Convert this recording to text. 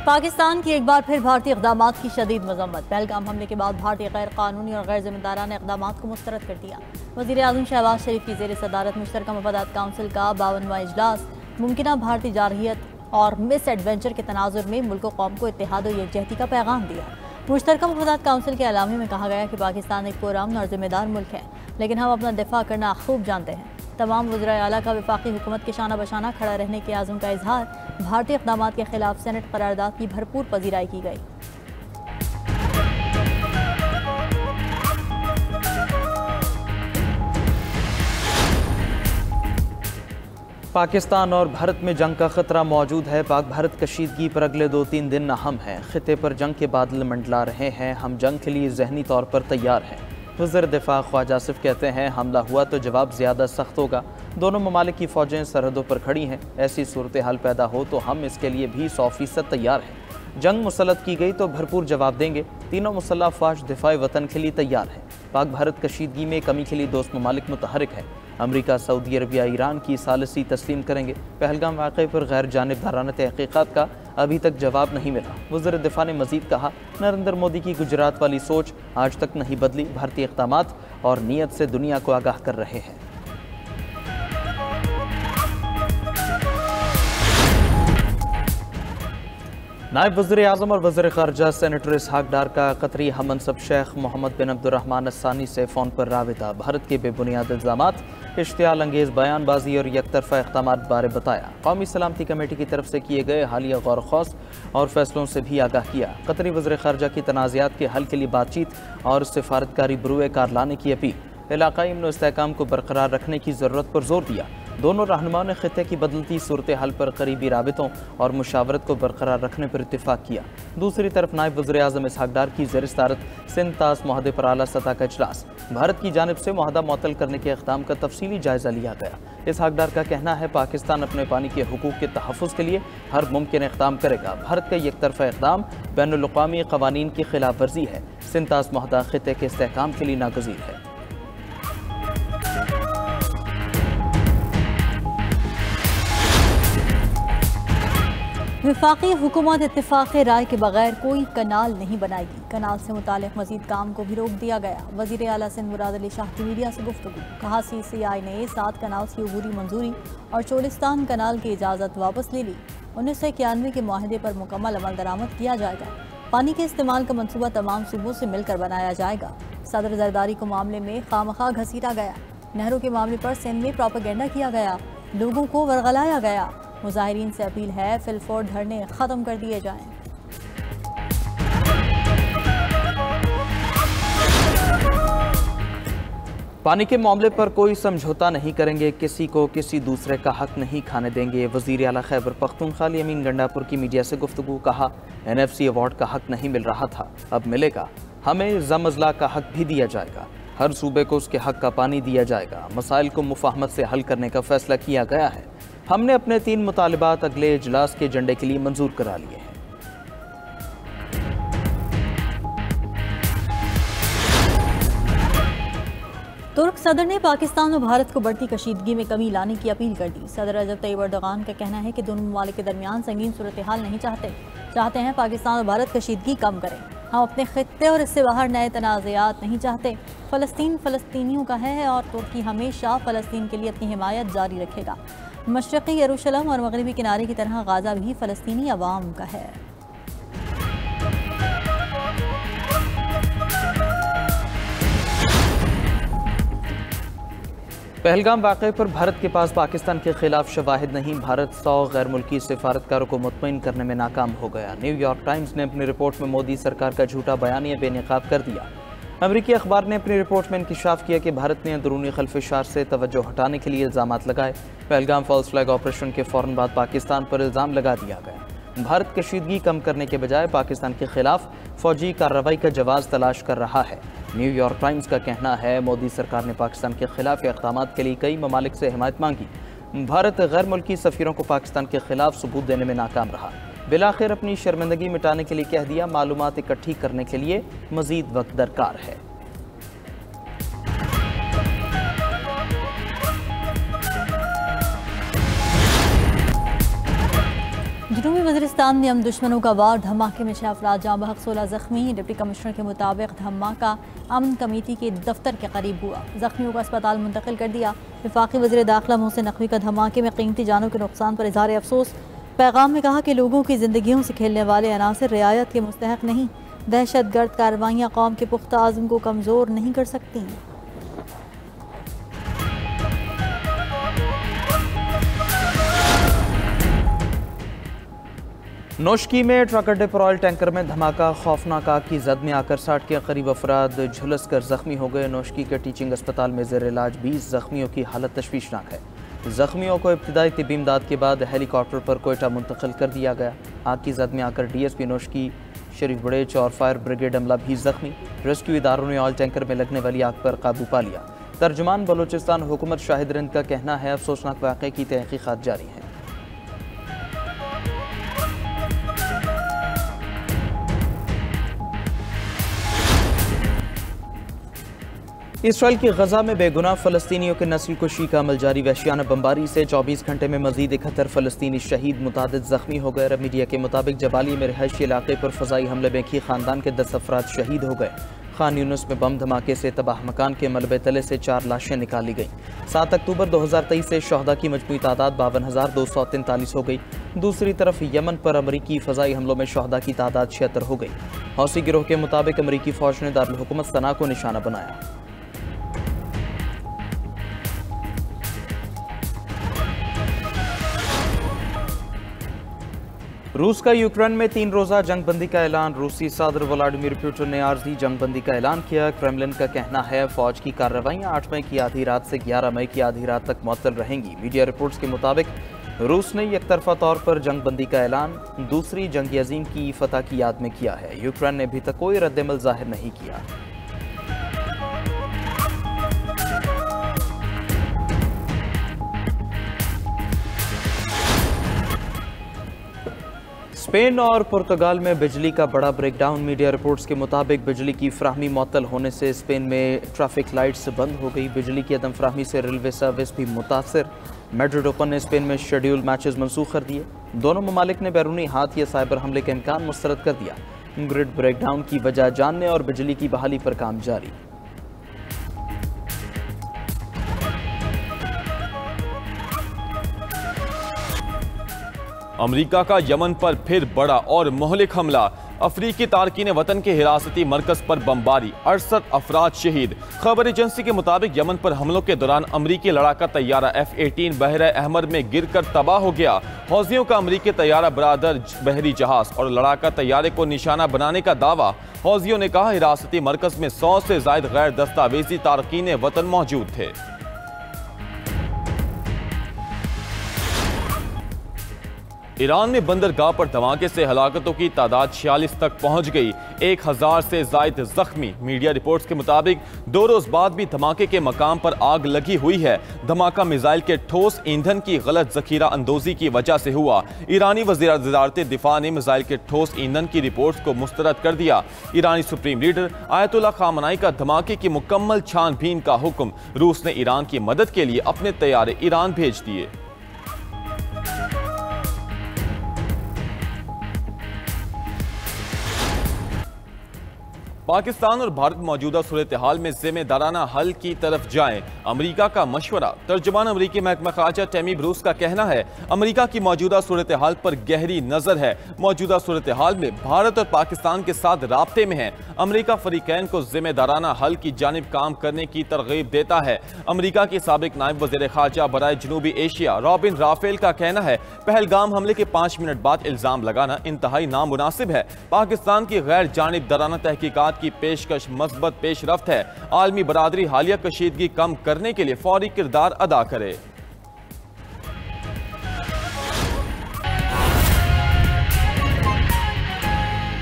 पाकिस्तान की एक बार फिर भारतीय इक़दामात की शदीद मज़म्मत। पहलगाम हमले के बाद भारतीय गैर कानूनी और गैर जिम्मेदाराना इक़दामात को मुस्तरद कर दिया। वज़ीर आज़म शहबाज शरीफ की ज़ेर सदारत मुश्तरका मफादात काउंसिल का 52वां इजलास मुमकिना भारतीय जारहियत और मिस एडवेंचर के तनाजुर में मुल्क व कौम को इत्तेहाद और यकजहती का पैगाम दिया। मुश्तरका मफादात काउंसिल के एलामे में कहा गया कि पाकिस्तान एक पुरअमन और जिम्मेदार मुल्क है, लेकिन हम अपना दिफा करना खूब जानते हैं। तमाम वज़राए आला का वफाकी हुकूमत के शाना बशाना खड़ा रहने के आज़म का इजहार। भारतीय इक़दामात के खिलाफ सेनेट करारदाद की भरपूर पजीराई की गई। पाकिस्तान और भारत में जंग का खतरा मौजूद है। पाक भारत कशीदगी पर अगले 2-3 दिन अहम हैं। खिते पर जंग के बादल मंडला रहे हैं। हम जंग के लिए जहनी तौर पर तैयार हैं। वज़ीर दिफा ख्वाजा आसिफ कहते हैं, हमला हुआ तो जवाब ज़्यादा सख्त होगा। दोनों ममालिक की फ़ौजें सरहदों पर खड़ी हैं। ऐसी सूरत हाल पैदा हो तो हम इसके लिए भी 100% तैयार हैं। जंग मुसल्लत की गई तो भरपूर जवाब देंगे। तीनों मुसल्लह अफ़वाज दिफाए वतन के लिए तैयार हैं। पाक भारत कशीदगी में कमी के लिए दोस्त ममालिक मुतहरिक हैं। अमरीका, सऊदी अरबिया, ईरान की सालिसी तस्लीम करेंगे। पहलगाम वाक़े पर गैर जानिबदाराना तहक़ीक़ात का अभी तक जवाब नहीं मिला। वज़ीर दिफा ने मज़ीद कहा, नरेंद्र मोदी की गुजरात वाली सोच आज तक नहीं बदली। भारतीय इक़दामात और नीयत से दुनिया को आगाह कर रहे हैं। नायब वज़ीर आज़म और वज़ीर ख़ारजा सेनेटर इसहाक़ डार का कतरी हमनसब शेख मोहम्मद बिन अब्दुर्रहमान अस्सानी से फ़ोन पर राबिता। भारत के बेबुनियाद इल्ज़ामात, इश्तियाल अंगेज़ बयानबाजी और यकतरफ़ा इक़दामात बारे बताया। कौमी सलामती कमेटी की तरफ से किए गए हालिया गौर खौस और फैसलों से भी आगाह किया। कतरी वज़ीर ख़ारजा की तनाज़ात के हल के लिए बातचीत और सिफारतकारी बरूए कार लाने की अपील। इलाक़ाई अमन व इस्तेहकाम को बरकरार रखने की ज़रूरत पर जोर दिया। दोनों रहनुमाओं ने खिते की बदलती सूरत हाल पर करीबी राबितों और मुशावरत को बरकरार रखने पर इत्तेफाक किया। दूसरी तरफ नायब वज़ीर आज़म इसहाक़ डार की ज़ेर सदारत सिंध तास मुआहदे पर आला सतह का इजलास। भारत की जानिब से मुआहदा मुअत्तल करने के इक़दाम का तफसीली जायज़ा लिया गया। इसहाक़ डार का कहना है, पाकिस्तान अपने पानी के हुकूक के तहफ़्फ़ुज़ के लिए हर मुमकिन इक़दाम करेगा। भारत का एकतरफ़ा इक़दाम बैनुल-अक़वामी क़वानीन की खिलाफ वर्जी है। सिंध तास मुआहदा खिते के इस्तेहकाम के लिए नागज़ीर है। वफाकी हुकूमत इत्तेफाक राय के बगैर कोई कनाल नहीं बनाएगी। कनाल से मुतालिक मजीद काम को भी रोक दिया गया। वज़ीर आला सिंध मुराद अली शाह की मीडिया से गुफ्तगू। कहा, CCI ने 7 कनाल की अबूरी मंजूरी और चोलिस्तान कनाल की इजाज़त वापस ले ली। 1991 के मुआहदे पर मुकम्मल अमल दरामद किया जाएगा। पानी के इस्तेमाल का मनसूबा तमाम सूबों से मिलकर बनाया जाएगा। सदर जरदारी को मामले में खामखा घसीटा गया। नहरों के मामले पर सिंध में प्रोपेगेंडा किया गया। लोगों को वरगलाया गया। मुजाहिरीन से अपील है, फिलफोर धरने खत्म कर दिए जाएं। पानी के मामले पर कोई समझौता नहीं करेंगे। किसी को किसी दूसरे का हक नहीं खाने देंगे। वज़ीर आला खैबर पख्तूनख्वा अमीन गंडापुर की मीडिया से गुफ्तगू। कहा, NFC अवार्ड का हक नहीं मिल रहा था, अब मिलेगा। हमें ज़म-अज़ला का हक भी दिया जाएगा। हर सूबे को उसके हक का पानी दिया जाएगा। मसाइल को मुफाहमत से हल करने का फैसला किया गया है। हमने अपने 3 मुतालिबात अगले इजलास के एजेंडे के लिए मंजूर करा लिए हैं। तुर्क सदर ने पाकिस्तान और भारत को बढ़ती कशीदगी में कमी लाने की अपील कर दी। सदर रजब तैयब एर्दोगान का कहना है कि दोनों ममालिक के दरमियान संगीन सूरत हाल नहीं चाहते हैं पाकिस्तान और भारत कशीदगी कम करें। हम अपने खित्ते और इससे बाहर नए तनाज़ात नहीं चाहते। फ़लस्तीन फ़लस्तीनियों का है और तुर्की हमेशा फ़लस्तीन के लिए अपनी हिमायत जारी रखेगा। मशरक़ी यरूशलेम और मगरबी किनारे की तरह गाज़ा भी फ़लस्तीनी अवाम का है। पहलगाम वाक़े पर भारत के पास पाकिस्तान के खिलाफ शवाहिद नहीं। भारत 100 गैर मुल्की सिफारतकारों को मुतमईन करने में नाकाम हो गया। न्यूयॉर्क टाइम्स ने अपनी रिपोर्ट में मोदी सरकार का झूठा बयानिया बेनकाब कर दिया। अमरीकी अखबार ने अपनी रिपोर्ट में इंकशाफ किया कि भारत ने अंदरूनी खल्फिशार से तवज्जो हटाने के लिए इल्ज़ामात लगाए। पहलगाम फॉल्स फ्लैग ऑपरेशन के फ़ौरन बाद पाकिस्तान पर इल्ज़ाम लगा दिया गया। भारत कशीदगी कम करने के बजाय पाकिस्तान के खिलाफ फ़ौजी कार्रवाई का जवाज़ तलाश कर रहा है। न्यूयॉर्क टाइम्स का कहना है, मोदी सरकार ने पाकिस्तान के खिलाफ इक़दामात के लिए कई ममालिक से हिमायत मांगी। भारत गैर मुल्की सफ़ीरों को पाकिस्तान के खिलाफ सबूत देने में नाकाम रहा। बिलाखिर अपनी शर्मिंदगी मिटाने के लिए कह दिया, मालूमात इकट्ठी करने के लिए मज़ीद वक्त दरकार है। जनूबी वज़ीरिस्तान में हम दुश्मनों का वार, धमाके में 6 अफराद जाँ बहक, 16 जख्मी। डिप्टी कमिश्नर के मुताबिक धमाका अमन कमेटी के दफ्तर के करीब हुआ, जख्मियों को अस्पताल मुंतकिल कर दिया। वफाकी वज़ीर दाखिला मोहसिन नकवी का धमाके में कीमती जानों के नुकसान पर इज़हार अफसोस। पैगाम में कहा कि लोगों की ज़िंदगियों से खेलने वाले अनासर रियायत के मुस्तहक नहीं। दहशत गर्द कार्रवाइयाँ कौम के पुख्ता आज़म को कमज़ोर नहीं कर सकती। नौशकी में ट्रक अड्डे पर ऑयल टैंकर में धमाका, खौफनाक आग की जद में आकर 60 के करीब अफराद झुलस कर जख्मी हो गए। नौशकी के टीचिंग अस्पताल में ज़ेर इलाज 20 जख्मियों की हालत तशवीशनाक है। जख्मियों को इब्तिदाई तिब्बी इमदाद के बाद हेलीकॉप्टर पर कोयटा मुंतकिल कर दिया गया। आग की जद में आकर DSP नौशकी शरीफ बड़ेच और फायर ब्रिगेड अमला भी जख्मी। रेस्क्यू इदारों ने ऑयल टैंकर में लगने वाली आग पर काबू पा लिया। तर्जुमान बलोचिस्तान हुकूमत शाहिद रिंद का कहना है अफसोसनाक वाक़े की तहकीकात जारी है। इसराइल की गजा में बेगुनाह फ़लस्तीनियों के नस्ल कुशी का अमल जारी। वहशियाना बमबारी से 24 घंटे में मजीद 71 फ़लस्तीनी शहीद, मुतादिद ज़ख्मी हो गए। मीडिया के मुताबिक जबाली में रिहायशी इलाके पर फ़ज़ाई हमले में की खानदान के 10 अफराद शहीद हो गए। खान यूनुस में बम धमाके से तबाह मकान के मलबे तले से 4 लाशें निकाली गईं। 7 अक्टूबर 2023 से शहदा की मजमूई तादाद 52,243 हो गई। दूसरी तरफ यमन पर अमरीकी फ़ज़ाई हमलों में शहदा की तादाद 76 हो गई। हौसी गिरोह के मुताबिक अमरीकी फ़ौज ने दारुल हुकूमत सना को निशाना बनाया। रूस का यूक्रेन में 3 रोज़ा जंगबंदी का ऐलान। रूसी सदर व्लादिमीर पुतिन ने आर्जी जंगबंदी का ऐलान किया। क्रेमलिन का कहना है फौज की कार्रवाइयाँ 8 मई की आधी रात से 11 मई की आधी रात तक मुअत्तल रहेंगी। मीडिया रिपोर्ट्स के मुताबिक रूस ने एकतरफा तौर पर जंगबंदी का ऐलान दूसरी जंग अजीम की फतह की याद में किया है। यूक्रेन ने अभी तक कोई रद्दमल जाहिर नहीं किया। स्पेन और पुर्तगाल में बिजली का बड़ा ब्रेकडाउन। मीडिया रिपोर्ट्स के मुताबिक बिजली की फ्राहमी मुअत्तल होने से स्पेन में ट्रैफिक लाइट्स बंद हो गई। बिजली की अदम फ्राहमी से रेलवे सर्विस भी मुतासर। मैड्रिड ओपन ने स्पेन में शेड्यूल मैचेस मनसूख कर दिए। दोनों ममालिक ने बैरूनी हाथ या साइबर हमले का इम्कान मुस्तरद कर दिया। ग्रिड ब्रेकडाउन की वजह जानने और बिजली की बहाली पर काम जारी। अमेरिका का यमन पर फिर बड़ा और मोहलिक हमला। अफ्रीकी तारकीन वतन के हिरासती मरकज पर बमबारी, 68 अफराद शहीद। खबर एजेंसी के मुताबिक यमन पर हमलों के दौरान अमरीकी लड़ाका तैयारा F-18 बहरे अहमर में गिरकर तबाह हो गया। हौजियों का अमरीकी तैयारा बरादर बहरी जहाज और लड़ाका तैयारे को निशाना बनाने का दावा। हौजियों ने कहा हिरासती मरकज में 100 से ज्यादा गैर दस्तावेजी तारकीन वतन मौजूद थे। ईरान में बंदरगाह पर धमाके से हलाकतों की तादाद 46 तक पहुंच गई। 1000 से ज्यादा जख्मी। मीडिया रिपोर्ट्स के मुताबिक 2 रोज बाद भी धमाके के मकाम पर आग लगी हुई है। धमाका मिसाइल के ठोस ईंधन की गलत जखीरा अंदोजी की वजह से हुआ। ईरानी वज़ीर दिफा ने मिसाइल के ठोस ईंधन की रिपोर्ट्स को मुस्तरद कर दिया। ईरानी सुप्रीम लीडर आयतुल्लाह खामनाई का धमाके की मुकम्मल छानबीन का हुक्म। रूस ने ईरान की मदद के लिए अपने तैयारे ईरान भेज दिए। पाकिस्तान और भारत मौजूदा सूरत हाल में जिम्मेदाराना हल की तरफ जाएं, अमरीका का मशवरा। तर्जुमान अमरीकी महकमा खारजा टेमी ब्रूस का कहना है अमरीका की मौजूदा सूरत हाल पर गहरी नजर है। मौजूदा सूरत हाल में भारत और पाकिस्तान के साथ राब्ते में है। अमरीका फरीकैन को जिम्मेदाराना हल की जानिब काम करने की तरगीब देता है। अमरीका के साबिक नायब वज़ीर खारजा बराए जनूबी एशिया रॉबिन राफेल का कहना है पहलगाम हमले के 5 मिनट बाद इल्जाम लगाना इंतहाई नामुनासिब है। पाकिस्तान की गैर जानिबदाराना तहकीकात की पेशकश मस्बत पेशरफ्त है। आलमी बरादरी हालिया कशीदगी कम करने के लिए फौरी किरदार अदा करे।